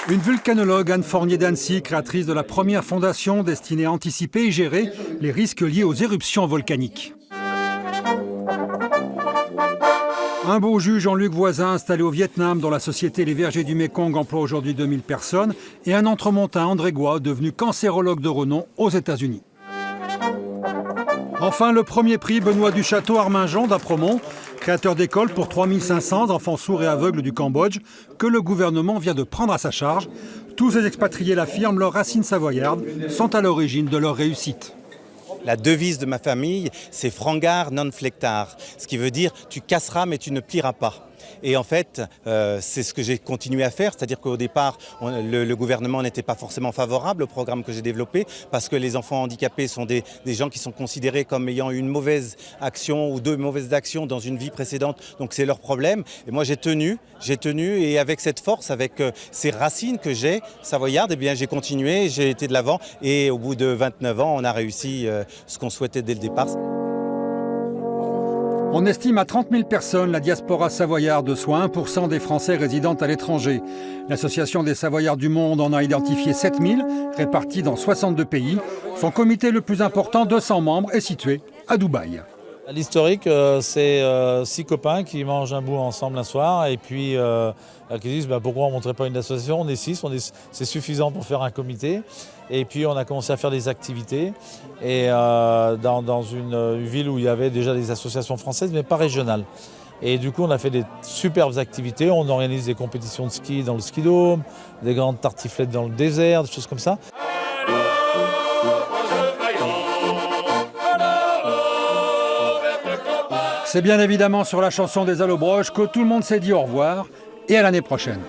Une vulcanologue, Anne Fournier d'Annecy, créatrice de la première fondation destinée à anticiper et gérer les risques liés aux éruptions volcaniques. Un beau juge, Jean-Luc Voisin, installé au Vietnam, dont la société Les Vergers du Mékong emploie aujourd'hui 2000 personnes, et un entremontain, André Goua, devenu cancérologue de renom aux États-Unis. Enfin, le premier prix, Benoît Duchâteau Arminjon d'Apremont, créateur d'école pour 3500 enfants sourds et aveugles du Cambodge, que le gouvernement vient de prendre à sa charge. Tous ces expatriés l'affirment, leurs racines savoyardes sont à l'origine de leur réussite. La devise de ma famille, c'est frangar non flectar, ce qui veut dire tu casseras mais tu ne plieras pas. Et en fait, c'est ce que j'ai continué à faire, c'est-à-dire qu'au départ, le gouvernement n'était pas forcément favorable au programme que j'ai développé parce que les enfants handicapés sont des gens qui sont considérés comme ayant une mauvaise action ou deux mauvaises actions dans une vie précédente, donc c'est leur problème. Et moi j'ai tenu et avec cette force, avec ces racines que j'ai savoyardes, eh bien j'ai continué, j'ai été de l'avant et au bout de 29 ans, on a réussi ce qu'on souhaitait dès le départ. On estime à 30 000 personnes la diaspora savoyarde, soit 1% des Français résidant à l'étranger. L'Association des Savoyards du monde en a identifié 7 000, répartis dans 62 pays. Son comité le plus important, 200 membres, est situé à Dubaï. L'historique, c'est 6 copains qui mangent un bout ensemble un soir et puis qui disent pourquoi on ne montrait pas une association. On est 6, c'est suffisant pour faire un comité. Et puis on a commencé à faire des activités et dans une ville où il y avait déjà des associations françaises mais pas régionales. Et du coup on a fait des superbes activités, on organise des compétitions de ski dans le ski dôme, des grandes tartiflettes dans le désert, des choses comme ça. C'est bien évidemment sur la chanson des Allobroges que tout le monde s'est dit au revoir et à l'année prochaine.